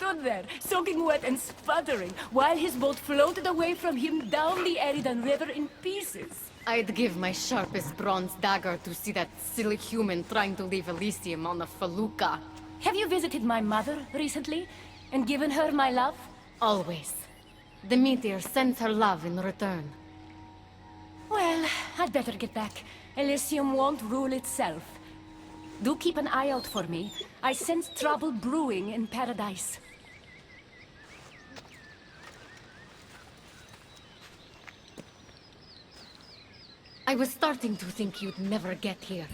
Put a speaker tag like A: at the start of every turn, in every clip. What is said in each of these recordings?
A: stood there, soaking wet and sputtering, while his boat floated away from him down the Eridan River in pieces.
B: I'd give my sharpest bronze dagger to see that silly human trying to leave Elysium on a felucca.
A: Have you visited my mother recently, and given her my love?
B: Always. The meteor sends her love in return.
A: Well, I'd better get back. Elysium won't rule itself. Do keep an eye out for me. I sense trouble brewing in Paradise.
B: I was starting to think you'd never get here.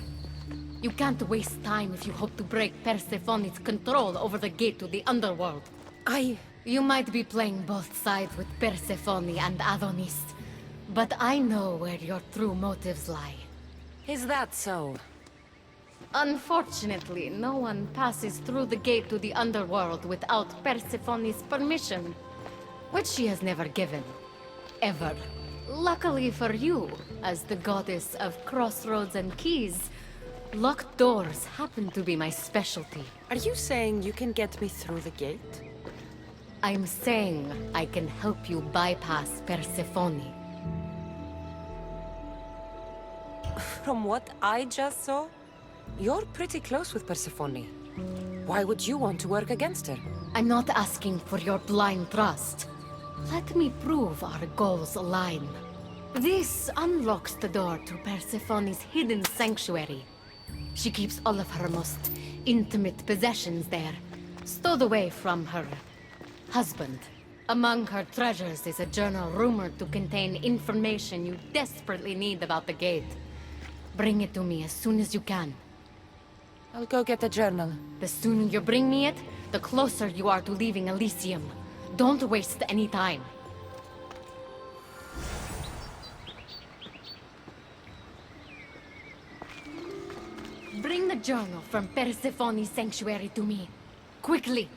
B: You can't waste time if you hope to break Persephone's control over the gate to the underworld. You might be playing both sides with Persephone and Adonis, but I know where your true motives lie.
C: Is that so?
B: Unfortunately, no one passes through the gate to the underworld without Persephone's permission, which she has never given. Ever. Luckily for you, as the goddess of crossroads and keys, locked doors happen to be my specialty.
C: Are you saying you can get me through the gate?
B: I'm saying I can help you bypass Persephone.
C: From what I just saw, you're pretty close with Persephone. Why would you want to work against her?
B: I'm not asking for your blind trust. Let me prove our goals align. This unlocks the door to Persephone's hidden sanctuary. She keeps all of her most intimate possessions there, stowed away from her husband. Among her treasures is a journal rumored to contain information you desperately need about the gate. Bring it to me as soon as you can.
C: I'll go get the journal.
B: The sooner you bring me it, the closer you are to leaving Elysium. Don't waste any time. Bring the journal from Persephone's sanctuary to me. Quickly!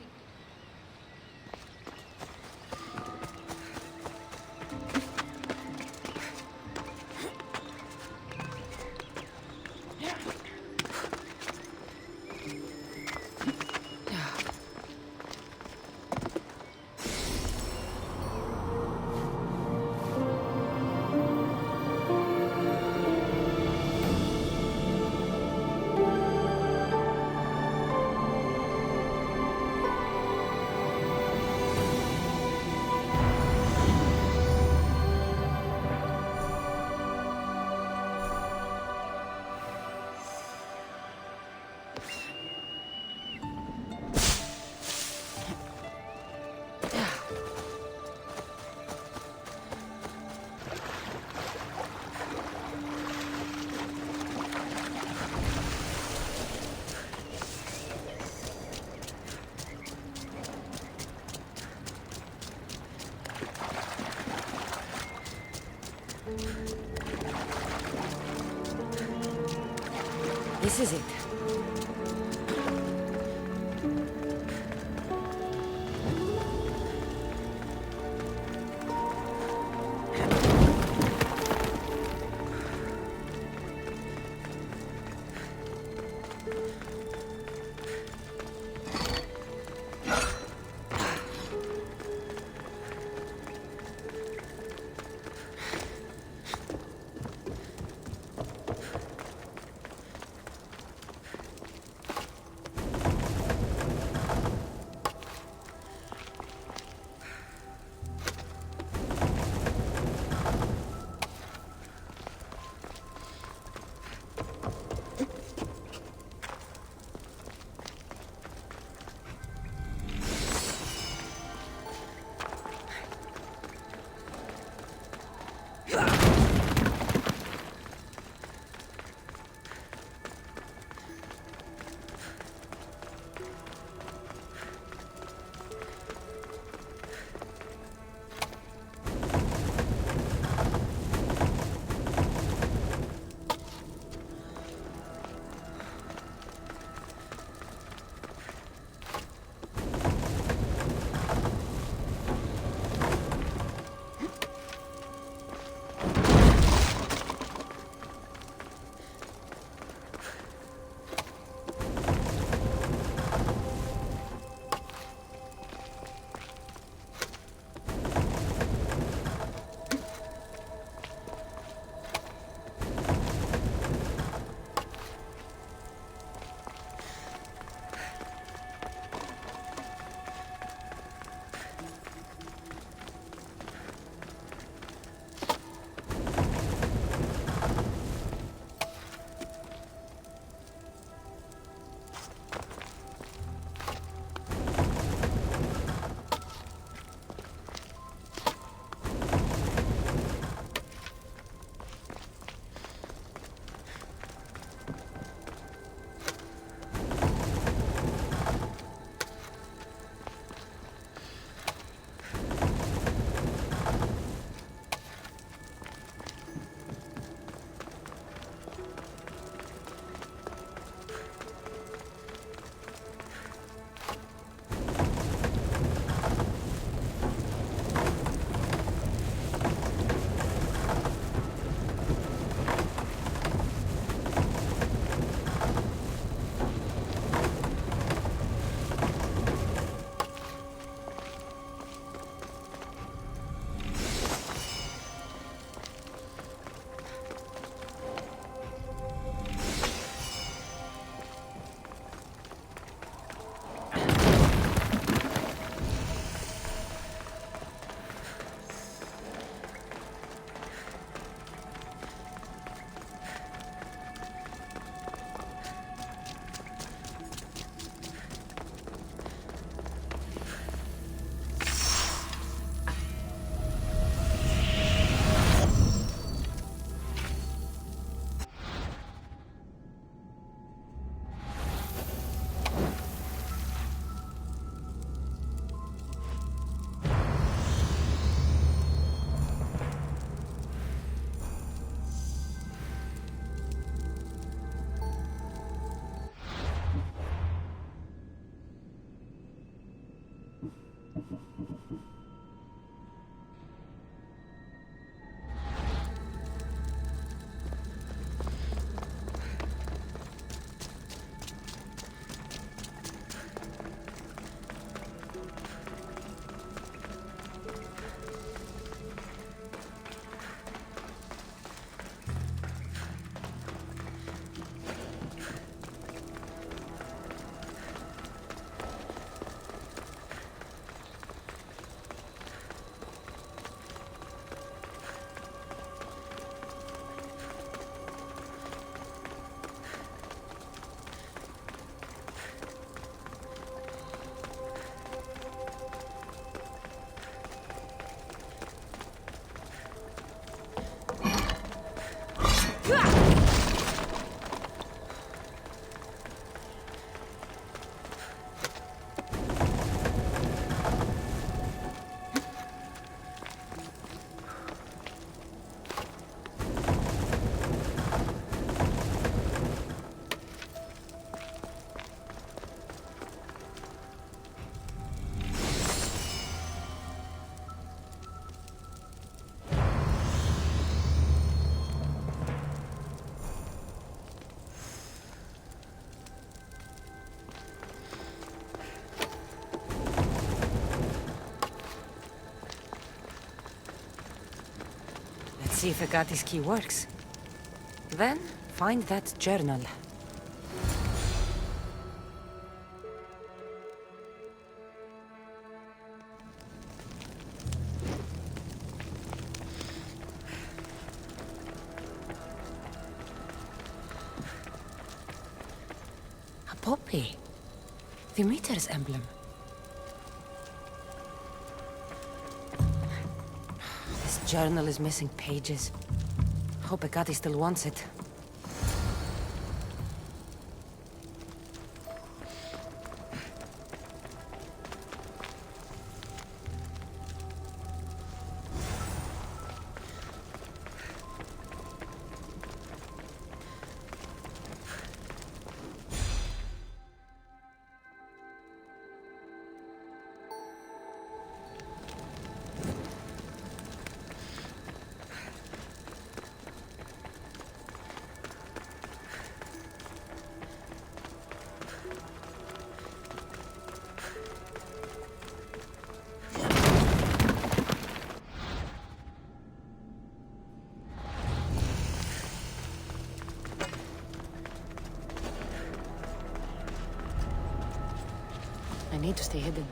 C: This is it. See if Agatis key works. Then, find that journal. A poppy. The meter's emblem. Journal is missing pages. Hope Agati still wants it.
B: I need to stay hidden.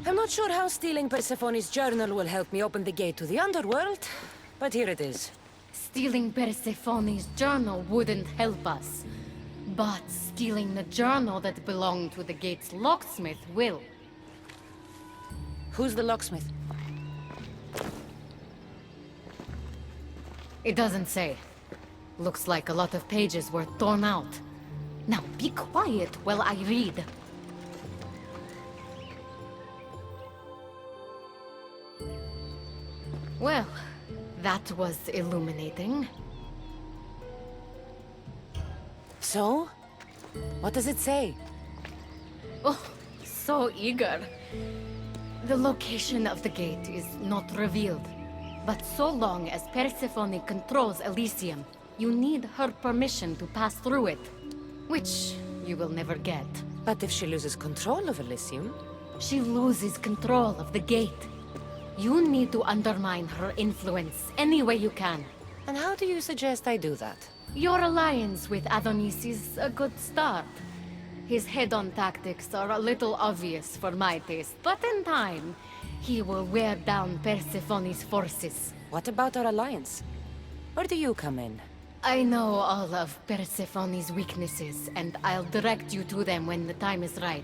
C: I'm not sure how stealing Persephone's journal will help me open the gate to the underworld, but here it is.
B: Stealing Persephone's journal wouldn't help us. But stealing the journal that belonged to the gate's locksmith will.
C: Who's the locksmith?
B: It doesn't say. Looks like a lot of pages were torn out. Now be quiet while I read. Well, that was illuminating.
C: So? What does it say?
B: Oh, so eager. The location of the gate is not revealed. But so long as Persephone controls Elysium, you need her permission to pass through it. Which you will never get.
C: But if she loses control of Elysium?
B: She loses control of the gate. You need to undermine her influence any way you can.
C: And how do you suggest I do that?
B: Your alliance with Adonis is a good start. His head-on tactics are a little obvious for my taste, but in time, he will wear down Persephone's forces.
C: What about our alliance? Where do you come in?
B: I know all of Persephone's weaknesses, and I'll direct you to them when the time is right.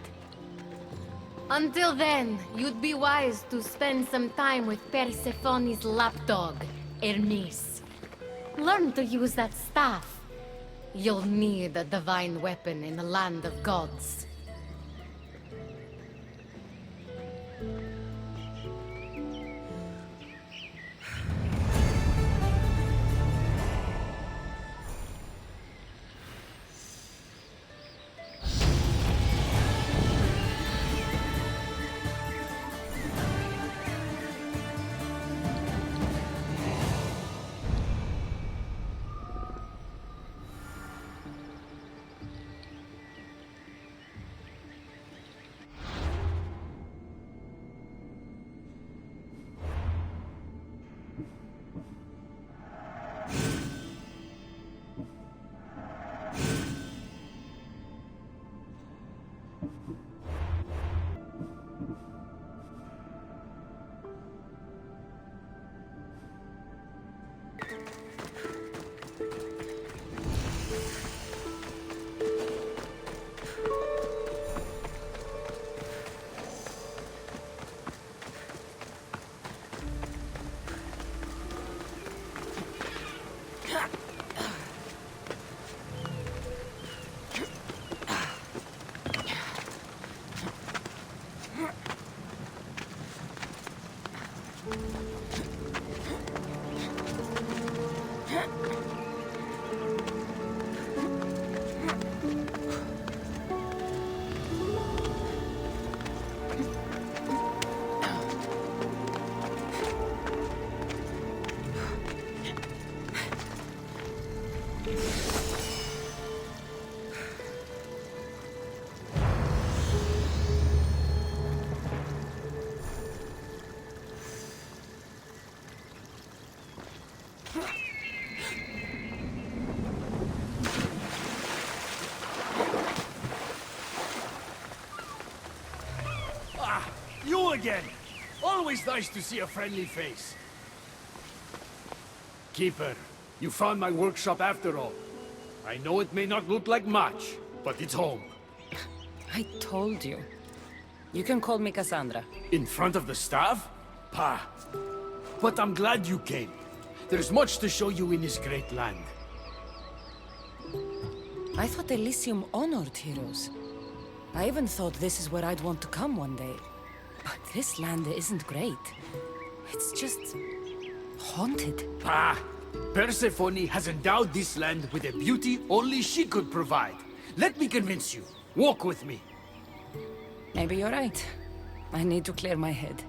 B: Until then, you'd be wise to spend some time with Persephone's lapdog, Hermes. Learn to use that staff. You'll need a divine weapon in the land of gods.
D: You again! Always nice to see a friendly face. Keeper, you found my workshop after all. I know it may not look like much, but it's home.
C: I told you. You can call me Kassandra.
D: In front of the staff? Pah. But I'm glad you came. There's much to show you in this great land.
C: I thought Elysium honored heroes. I even thought this is where I'd want to come one day. But this land isn't great. It's just... haunted.
D: Pah! Persephone has endowed this land with a beauty only she could provide. Let me convince you. Walk with me.
C: Maybe you're right. I need to clear my head.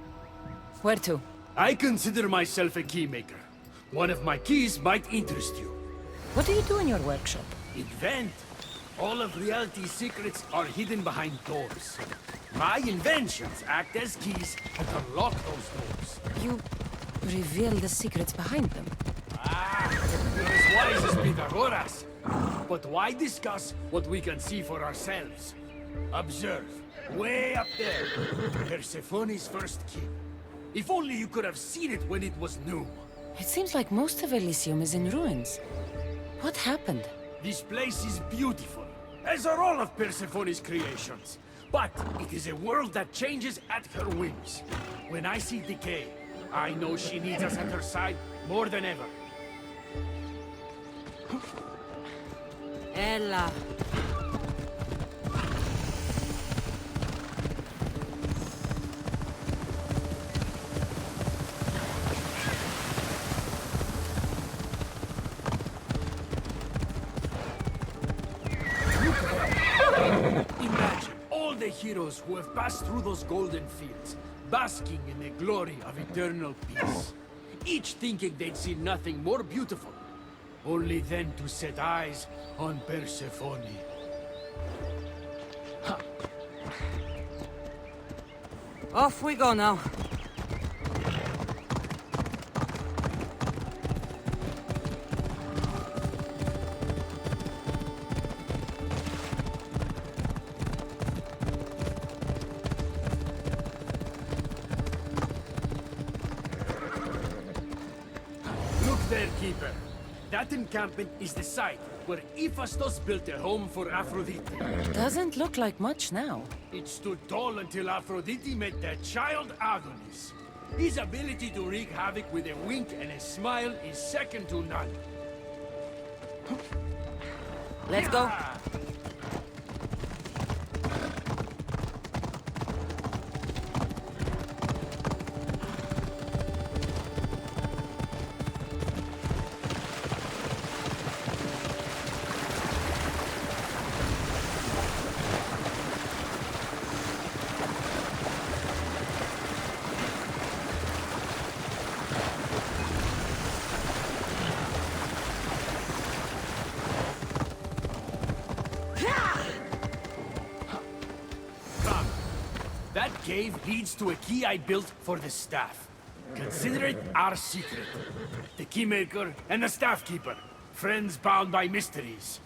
C: Where to?
D: I consider myself a keymaker. One of my keys might interest you.
C: What do you do in your workshop?
D: Invent. All of reality's secrets are hidden behind doors. My inventions act as keys and unlock those doors.
C: You reveal the secrets behind them.
D: Ah, you're as wise as Pythagoras. But why discuss what we can see for ourselves? Observe. Way up there. Persephone's first king. If only you could have seen it when it was new.
C: It seems like most of Elysium is in ruins. What happened?
D: This place is beautiful, as are all of Persephone's creations. But it is a world that changes at her whims. When I see decay, I know she needs us at her side more than ever.
C: Ella.
D: Imagine all the heroes who have passed through those golden fields, basking in the glory of eternal peace. Each thinking they'd see nothing more beautiful, only then to set eyes on Persephone.
C: Off we go now.
D: Look there, Keeper. That encampment is the site where Hephaestus built a home for Aphrodite.
C: Doesn't look like much now.
D: It stood tall until Aphrodite met their child Adonis. His ability to wreak havoc with a wink and a smile is second to none.
C: Let's go.
D: Come. That cave leads to a key I built for the staff. Consider it our secret. The keymaker and the staff keeper. Friends bound by mysteries.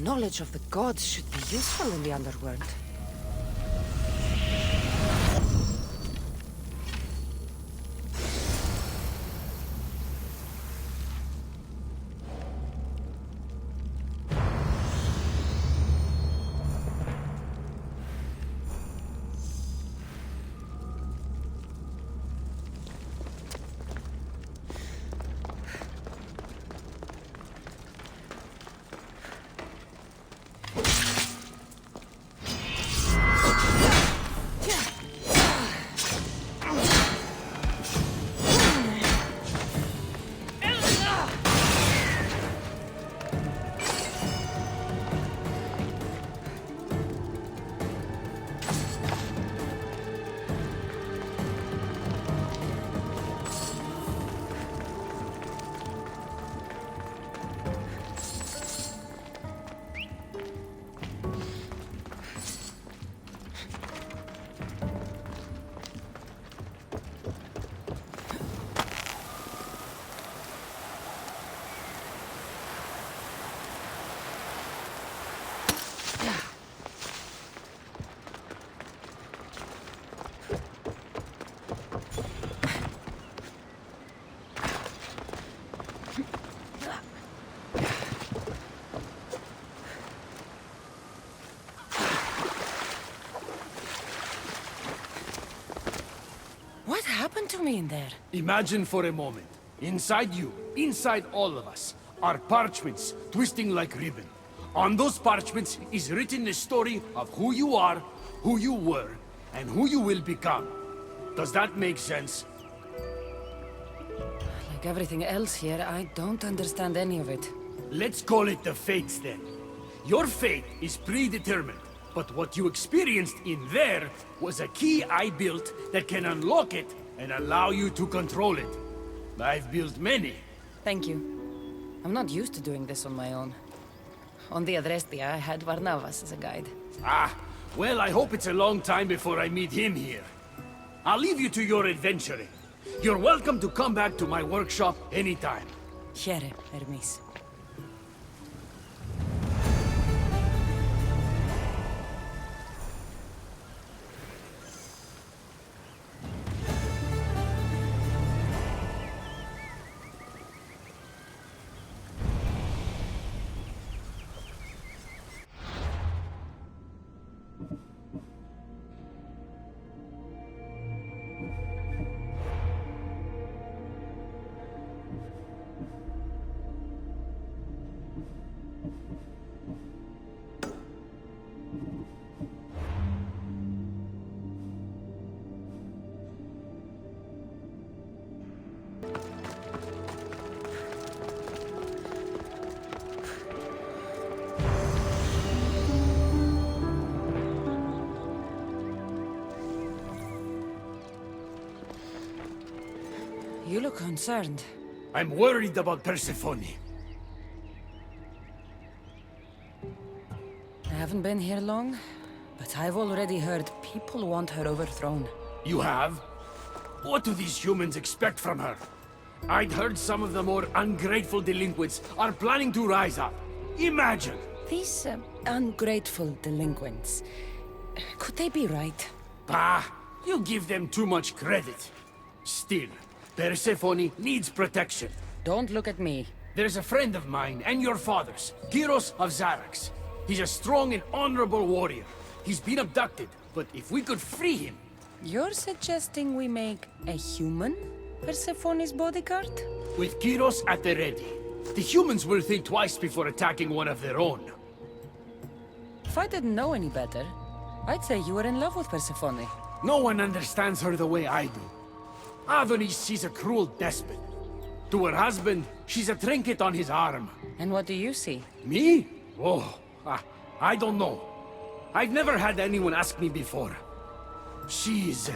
C: Knowledge of the gods should be useful in the underworld. What happened to me in there?
D: Imagine for a moment. Inside you, inside all of us, are parchments twisting like ribbon. On those parchments is written the story of who you are, who you were, and who you will become. Does that make sense?
C: Like everything else here, I don't understand any of it.
D: Let's call it the fates then. Your fate is predetermined, but what you experienced in there was a key I built that can unlock it and allow you to control it. I've built many.
C: Thank you. I'm not used to doing this on my own. On the Adrestia, I had Varnavas as a guide.
D: Ah, well, I hope it's a long time before I meet him here. I'll leave you to your adventuring. You're welcome to come back to my workshop anytime.
C: Here, Hermes. You look concerned.
D: I'm worried about Persephone.
C: I haven't been here long, but I've already heard people want her overthrown.
D: You have? What do these humans expect from her? I'd heard some of the more ungrateful delinquents are planning to rise up. Imagine!
C: These ungrateful delinquents, could they be right?
D: Bah! You give them too much credit. Still, Persephone needs protection.
C: Don't look at me.
D: There's a friend of mine and your father's, Kyros of Xarax. He's a strong and honorable warrior. He's been abducted, but if we could free him...
C: You're suggesting we make a human Persephone's bodyguard?
D: With Kyros at the ready, the humans will think twice before attacking one of their own.
C: If I didn't know any better, I'd say you were in love with Persephone.
D: No one understands her the way I do. Adonis, she's a cruel despot. To her husband, she's a trinket on his arm.
C: And what do you see?
D: Me? Oh, I don't know. I've never had anyone ask me before. She's...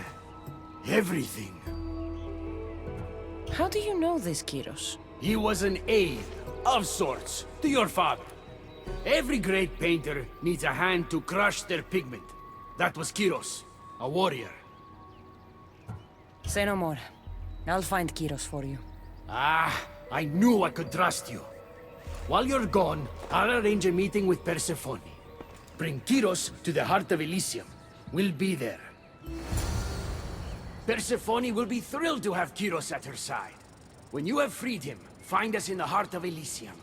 D: everything.
C: How do you know this, Kyros?
D: He was an aide, of sorts, to your father. Every great painter needs a hand to crush their pigment. That was Kyros, a warrior.
C: Say no more. I'll find Kyros for you.
D: Ah, I knew I could trust you. While you're gone, I'll arrange a meeting with Persephone. Bring Kyros to the heart of Elysium. We'll be there. Persephone will be thrilled to have Kyros at her side. When you have freed him, find us in the heart of Elysium.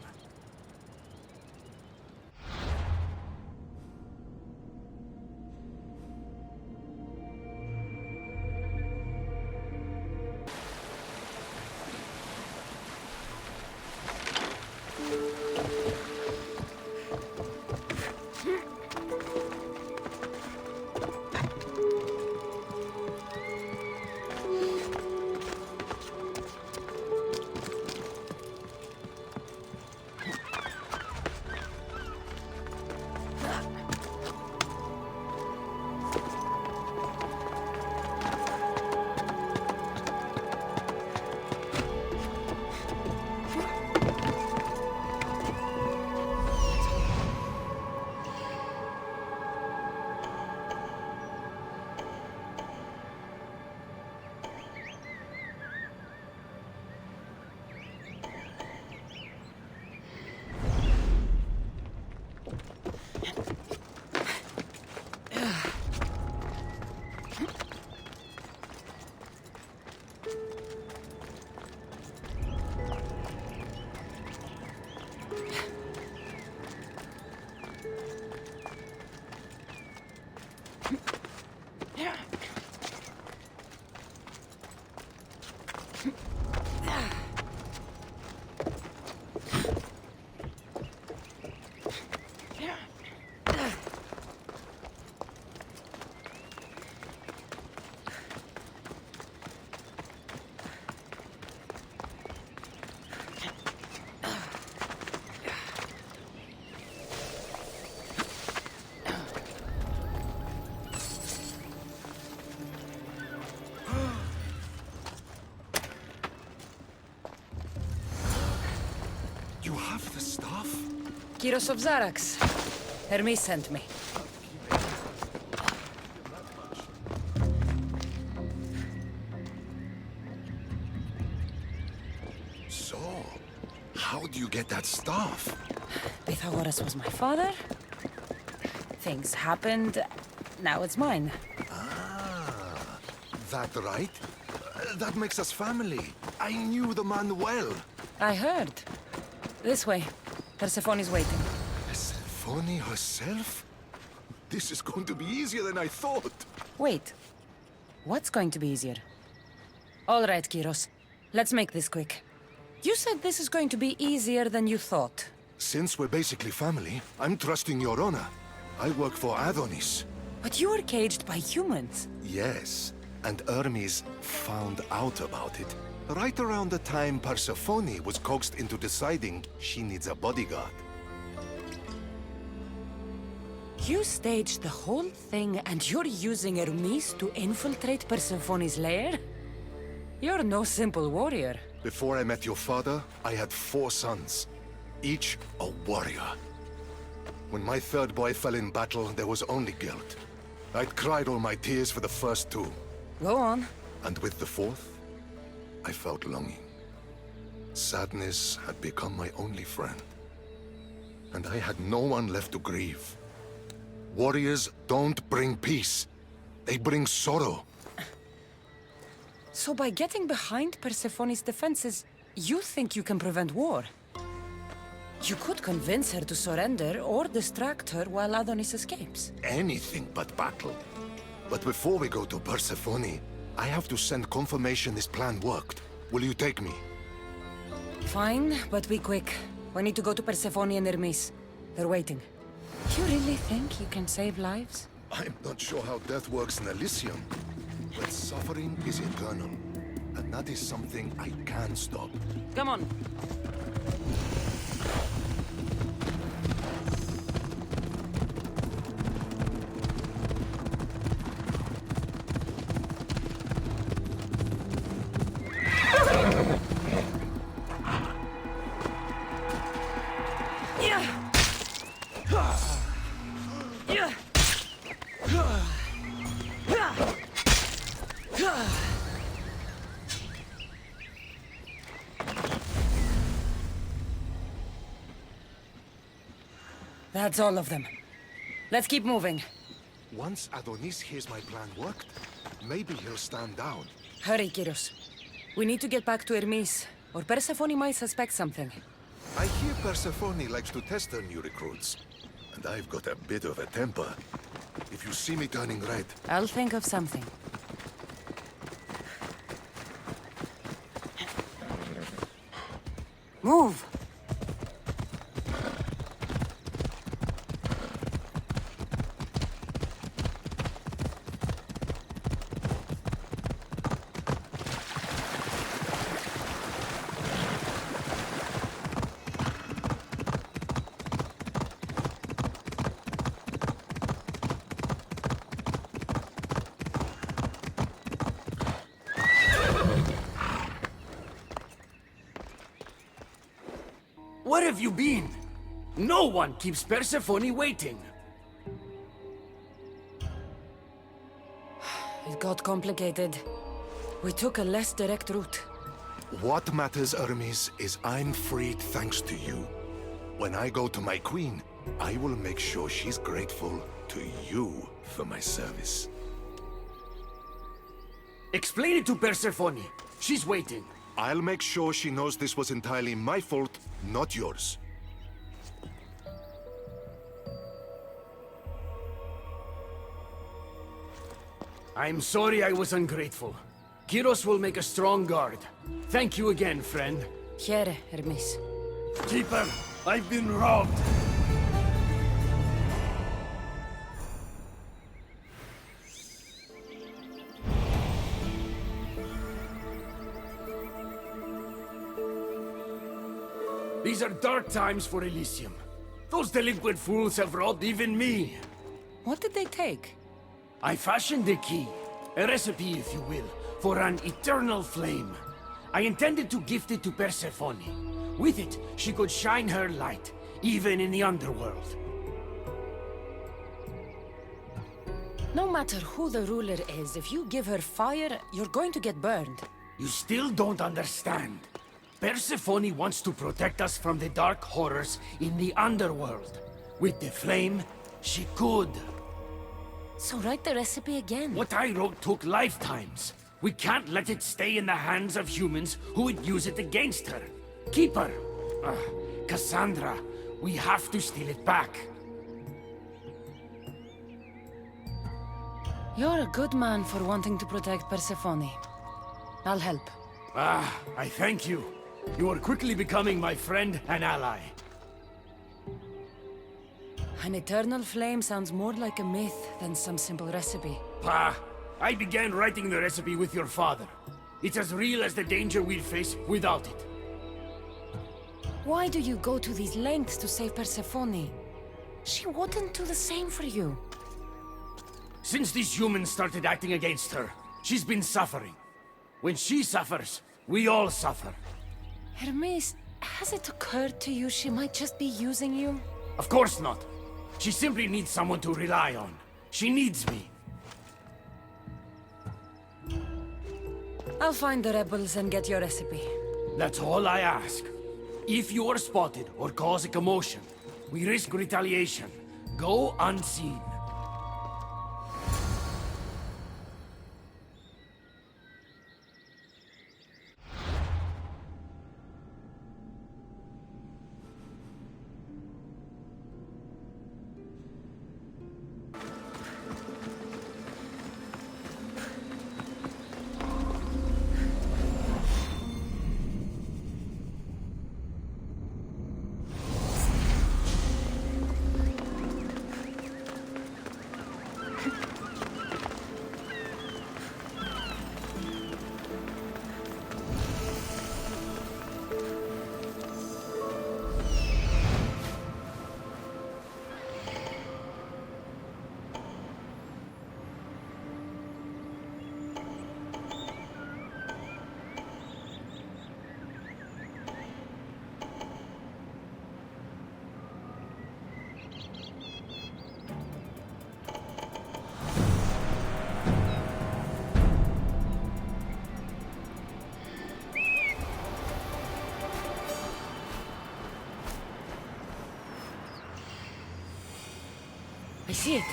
E: You have the stuff?
C: Kyros of Zarax. Hermes sent me.
E: So, how do you get that stuff?
C: Pythagoras was my father. Things happened. Now it's mine.
E: Ah, that right? That makes us family. I knew the man well.
C: I heard. This way. Persephone's waiting.
E: Persephone herself? This is going to be easier than I thought.
C: Wait. What's going to be easier? All right, Kyros. Let's make this quick. You said this is going to be easier than you thought.
E: Since we're basically family, I'm trusting your honor. I work for Adonis.
C: But you were caged by humans.
E: Yes, and Hermes found out about it. Right around the time Persephone was coaxed into deciding she needs a bodyguard.
C: You staged the whole thing and you're using Hermes to infiltrate Persephone's lair? You're no simple warrior.
E: Before I met your father, I had 4 sons, each a warrior. When my third boy fell in battle, there was only guilt. I'd cried all my tears for the first 2.
C: Go on.
E: And with the 4th, I felt longing. Sadness had become my only friend. And I had no one left to grieve. Warriors don't bring peace. They bring sorrow.
C: So by getting behind Persephone's defenses, you think you can prevent war? You could convince her to surrender or distract her while Adonis escapes.
E: Anything but battle. But before we go to Persephone, I have to send confirmation this plan worked. Will you take me?
C: Fine, but be quick. We need to go to Persephone and Hermes. They're waiting. You really think you can save lives?
E: I'm not sure how death works in Elysium, but suffering is eternal. And that is something I can stop.
C: Come on. That's all of them. Let's keep moving.
E: Once Adonis hears my plan worked, maybe he'll stand down.
C: Hurry, Kyros. We need to get back to Hermes, or Persephone might suspect something.
E: I hear Persephone likes to test her new recruits. And I've got a bit of a temper. If you see me turning red,
C: I'll think of something. Move!
D: Where have you been? No one keeps Persephone waiting.
C: It got complicated. We took a less direct route.
E: what matters, Hermes, is I'm freed thanks to you. When I go to my queen, I will make sure she's grateful to you for my service.
D: Explain it to Persephone. She's waiting.
E: I'll make sure she knows this was entirely my fault, not yours.
D: I'm sorry I was ungrateful. Kyros will make a strong guard. Thank you again, friend.
C: Here, Hermes.
D: Keeper, I've been robbed. These are dark times for Elysium. Those delinquent fools have robbed even me.
C: What did they take?
D: I fashioned a key, a recipe if you will, for an eternal flame. I intended to gift it to Persephone. With it, she could shine her light, even in the underworld.
C: No matter who the ruler is, if you give her fire, you're going to get burned.
D: You still don't understand. Persephone wants to protect us from the dark horrors in the underworld. With the flame, she could.
C: So write the recipe again.
D: What I wrote took lifetimes. We can't let it stay in the hands of humans who would use it against her. Keep her. Kassandra, we have to steal it back.
C: You're a good man for wanting to protect Persephone. I'll help.
D: I thank you. You are quickly becoming my friend and ally.
C: An eternal flame sounds more like a myth than some simple recipe.
D: I began writing the recipe with your father. It's as real as the danger we'd face without it.
C: Why do you go to these lengths to save Persephone? She wouldn't do the same for you.
D: Since these humans started acting against her, she's been suffering. When she suffers, we all suffer.
C: Hermes, has it occurred to you she might just be using you?
D: Of course not. She simply needs someone to rely on. She needs me.
C: I'll find the rebels and get your recipe.
D: That's all I ask. If you are spotted or cause a commotion, we risk retaliation. Go unseen.
C: I see it.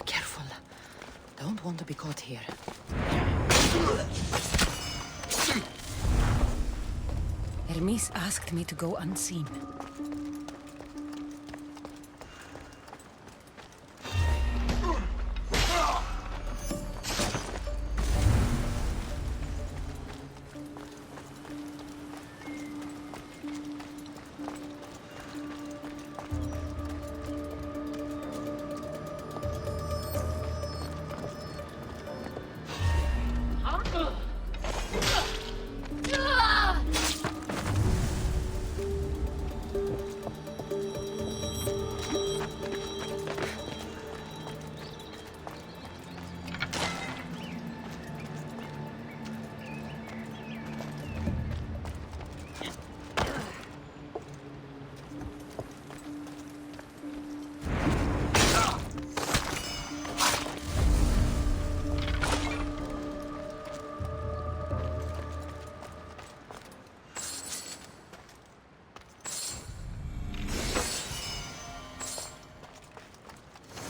C: Careful. Don't want to be caught here. Hermes asked me to go unseen.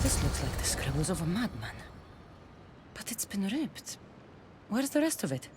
C: This looks like the scribbles of a madman. But it's been ripped. Where's the rest of it?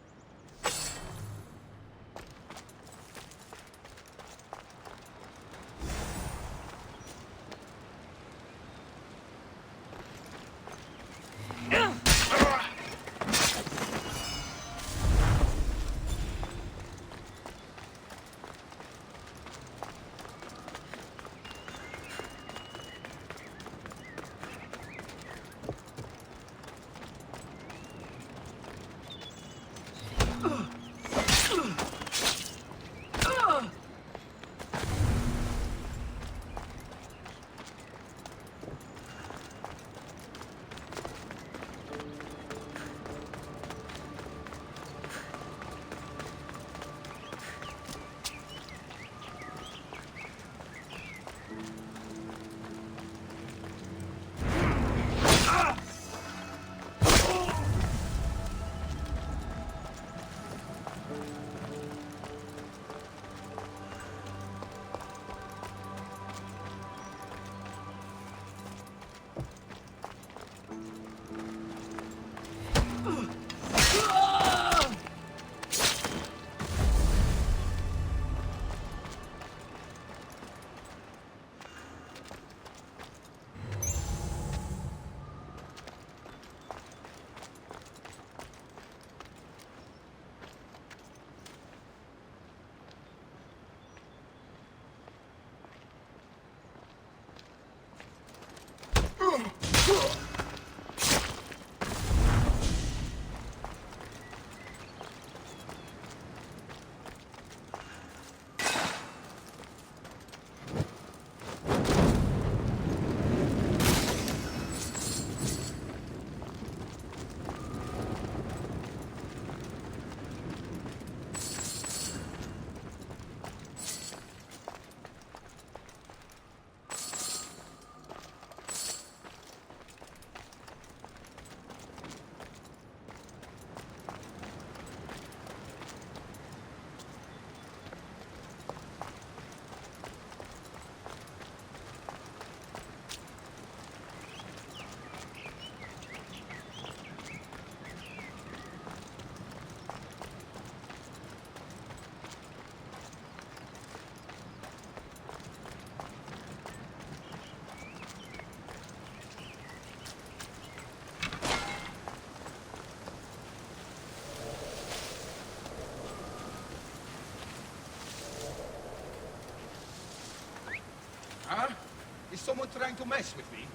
F: Is someone trying to mess with me?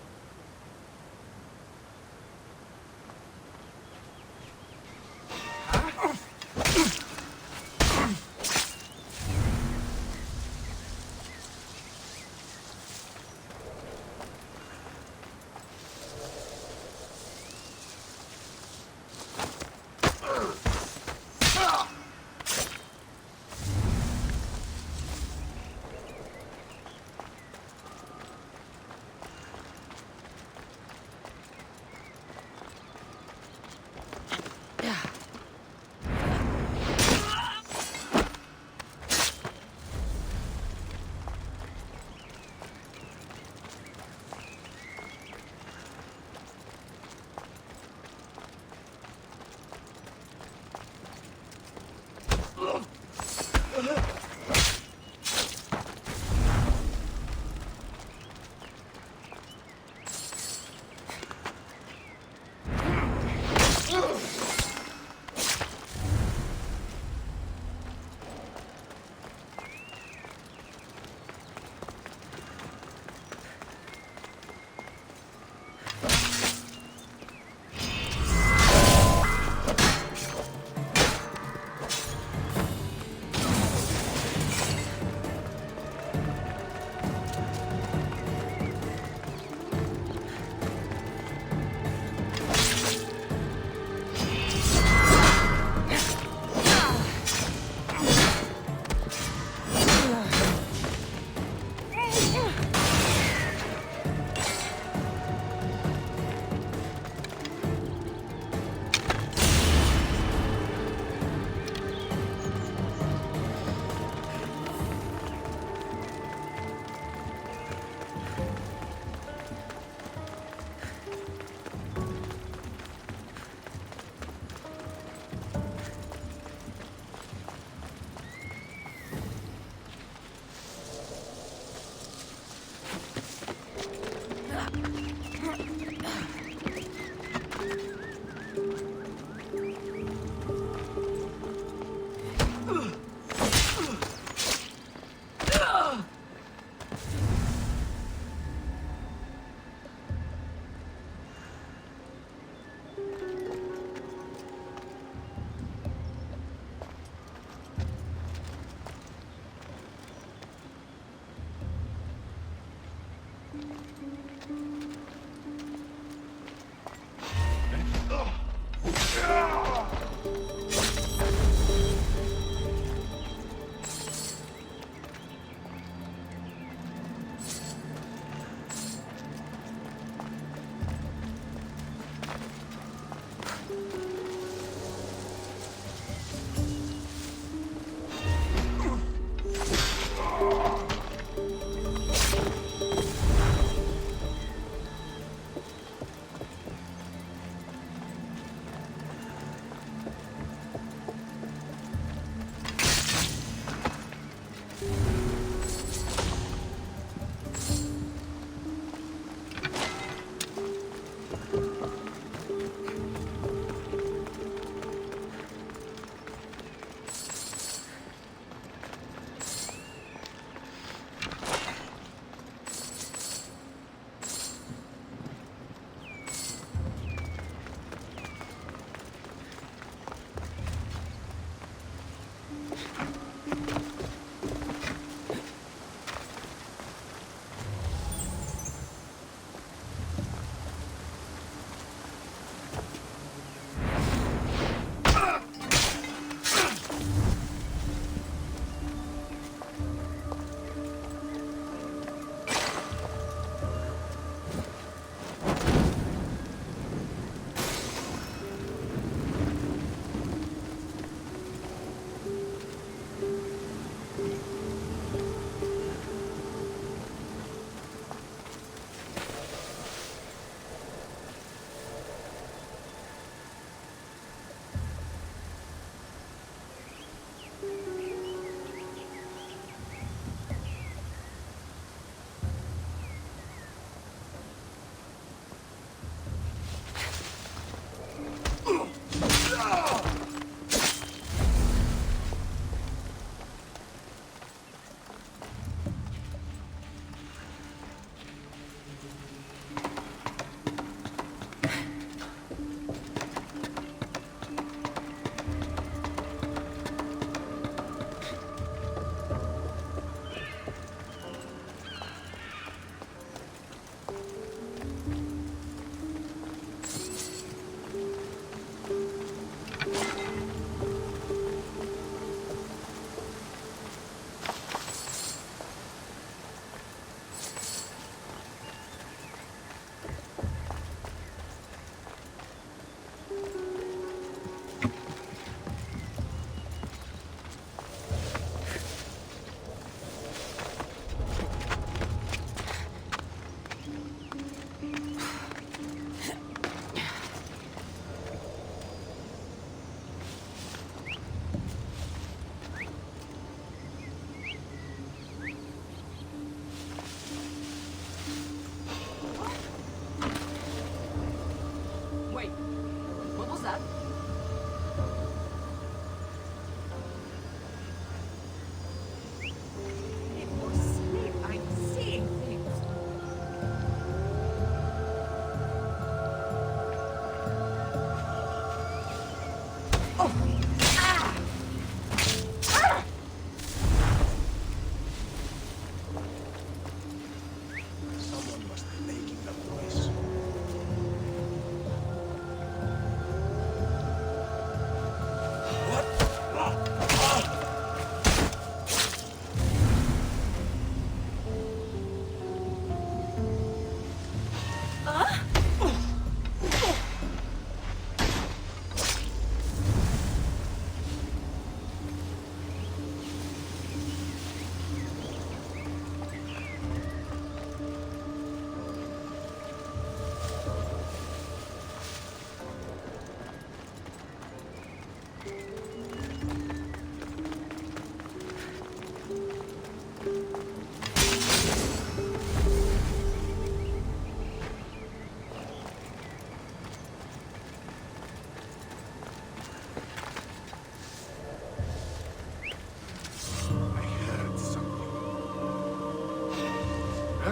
E: I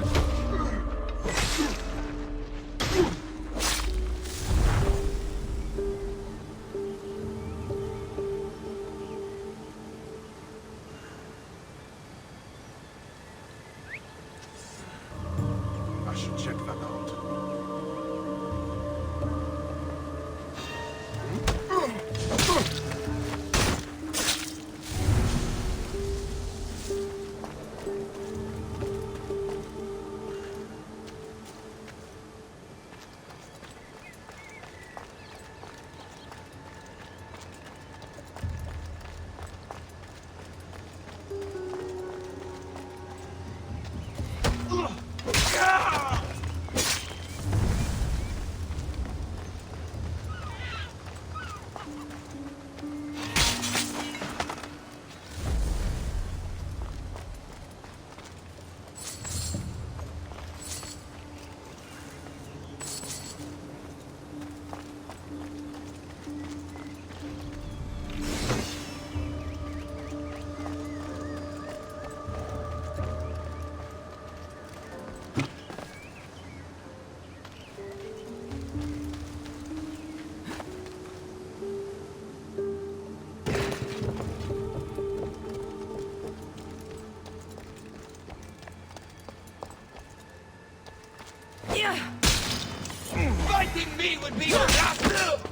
E: should check that out.
F: Fighting me would be your last move!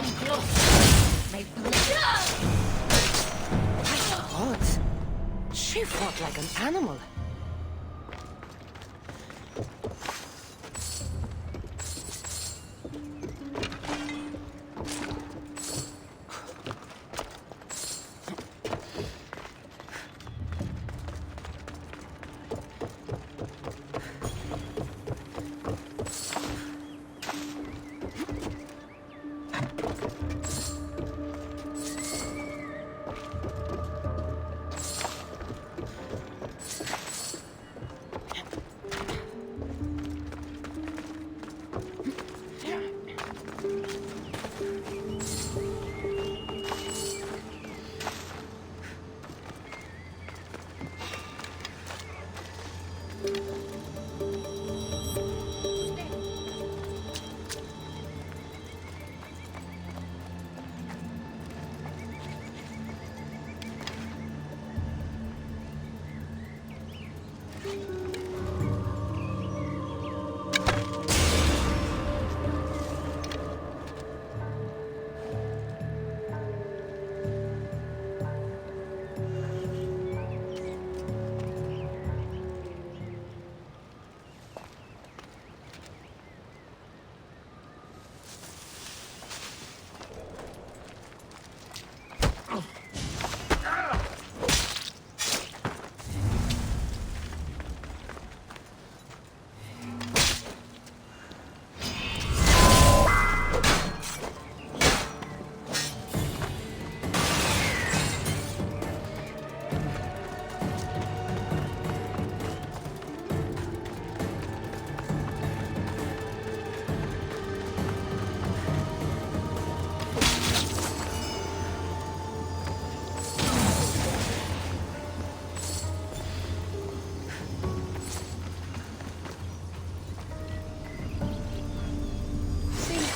B: come close. My blood.
C: My gods! She fought like an animal.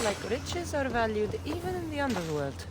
G: Like riches are valued even in the underworld.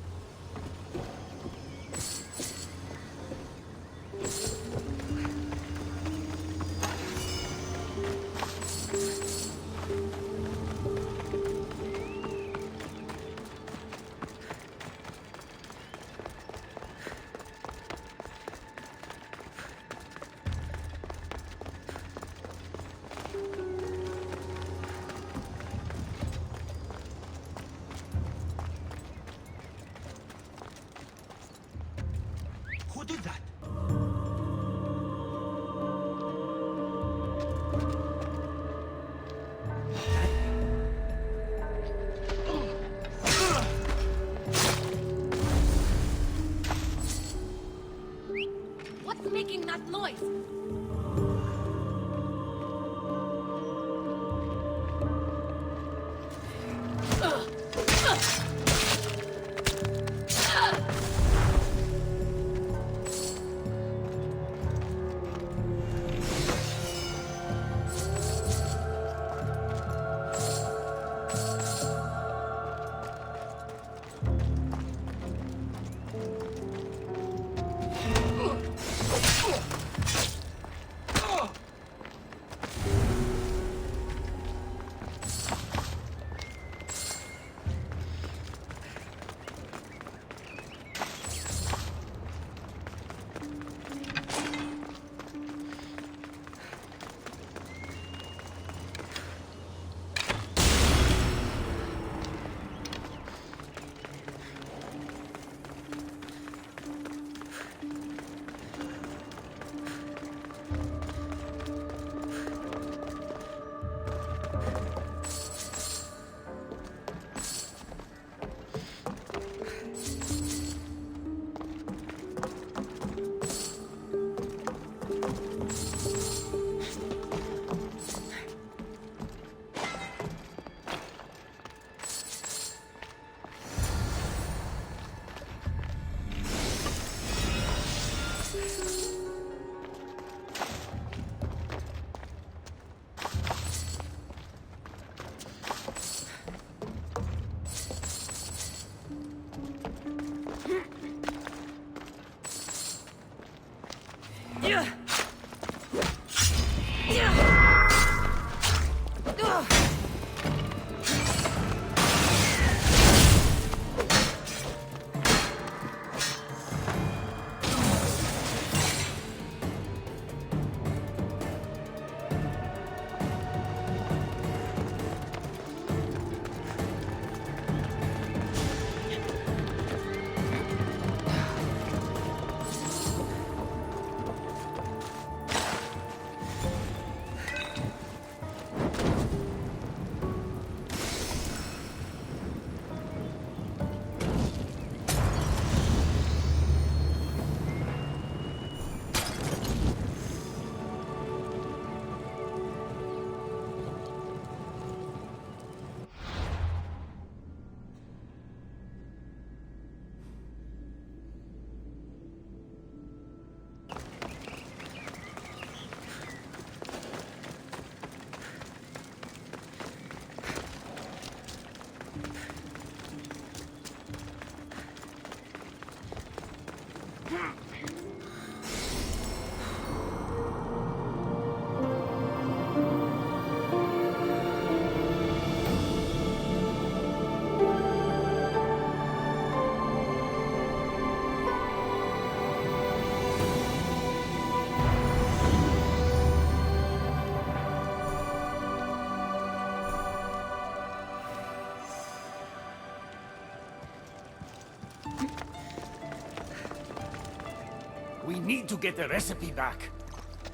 D: need to get the recipe back.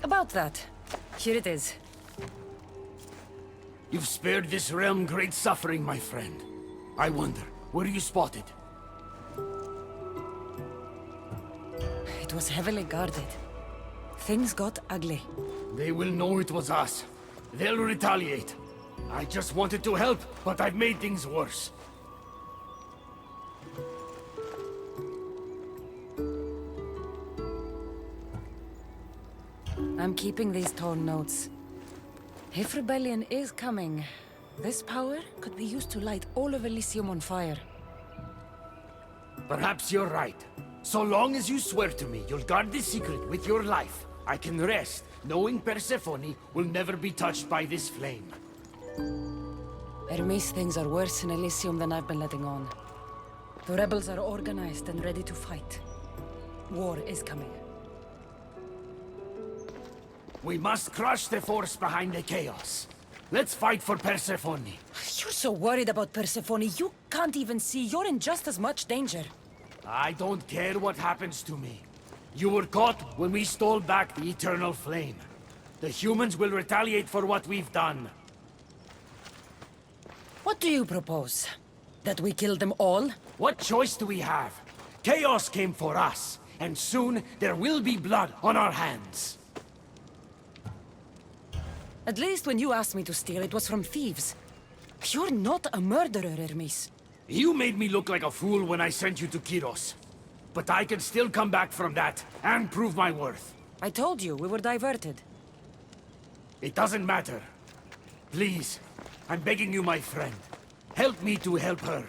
C: About that. Here it is.
D: You've spared this realm great suffering, my friend. I wonder, were you spotted?
C: It was heavily guarded. Things got ugly.
D: They will know it was us. They'll retaliate. I just wanted to help, but I've made things worse.
C: I'm keeping these torn notes. If rebellion is coming, this power could be used to light all of Elysium on fire.
D: Perhaps you're right. So long as you swear to me you'll guard this secret with your life, I can rest knowing Persephone will never be touched by this flame.
C: Hermes, things are worse in Elysium than I've been letting on. The rebels are organized and ready to fight. War is coming.
D: We must crush the force behind the chaos. Let's fight for Persephone.
C: You're so worried about Persephone, you can't even see you're in just as much danger.
D: I don't care what happens to me. You were caught when we stole back the eternal flame. The humans will retaliate for what we've done.
C: What do you propose? That we kill them all?
D: What choice do we have? Chaos came for us, and soon there will be blood on our hands.
C: At least when you asked me to steal, it was from thieves. You're not a murderer, Hermes.
D: You made me look like a fool when I sent you to Kyros. But I can still come back from that, and prove my worth.
C: I told you, we were diverted.
D: It doesn't matter. Please, I'm begging you, my friend. Help me to help her.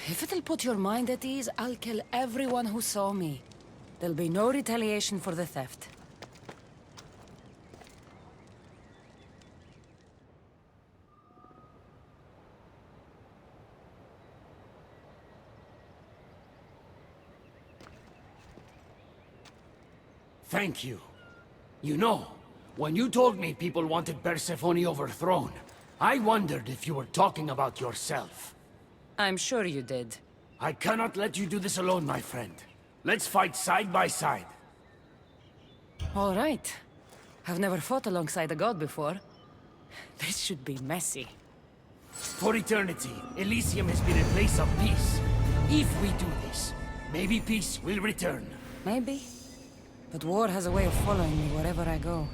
C: If it'll put your mind at ease, I'll kill everyone who saw me. There'll be no retaliation for the theft.
D: Thank you. You know, when you told me people wanted Persephone overthrown, I wondered if you were talking about yourself.
C: I'm sure you did.
D: I cannot let you do this alone, my friend. Let's fight side by side.
C: All right. I've never fought alongside a god before. This should be messy.
D: For eternity, Elysium has been a place of peace. If we do this, maybe peace will return.
C: Maybe. But war has a way of following me wherever I go.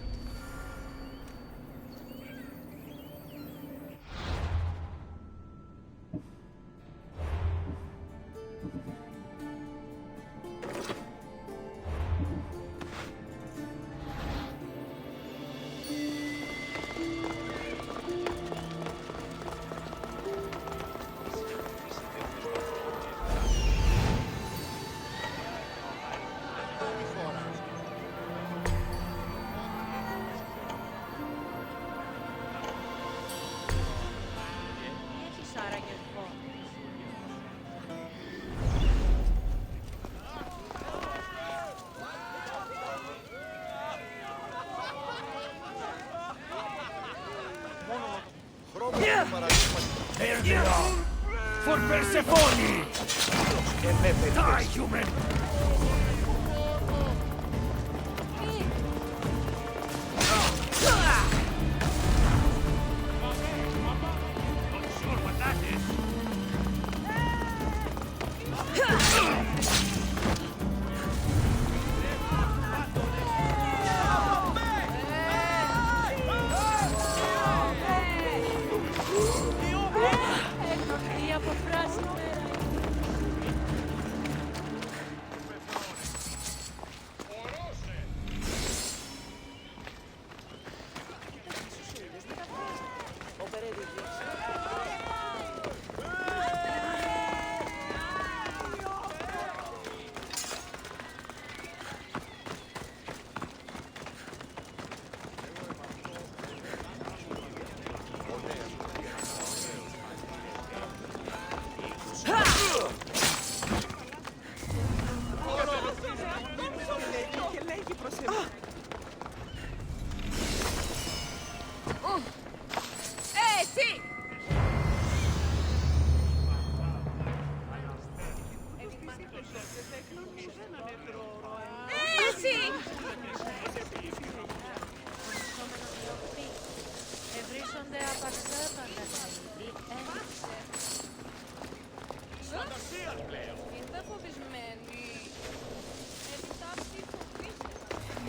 D: There they are! For Persephone! Die, human!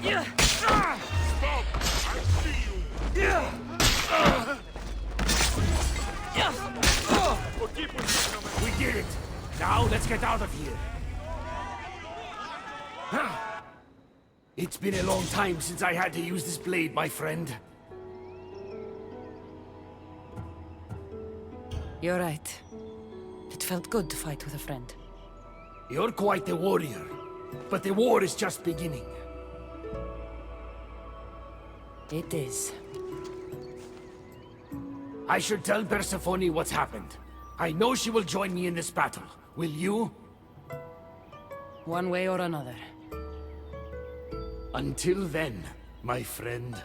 D: We did it! Now let's get out of here! It's been a long time since I had to use this blade, my friend.
C: You're right. It felt good to fight with a friend.
D: You're quite the warrior, but the war is just beginning.
C: It is.
D: I should tell Persephone what's happened. I know she will join me in this battle. Will you?
C: One way or another.
D: Until then, my friend.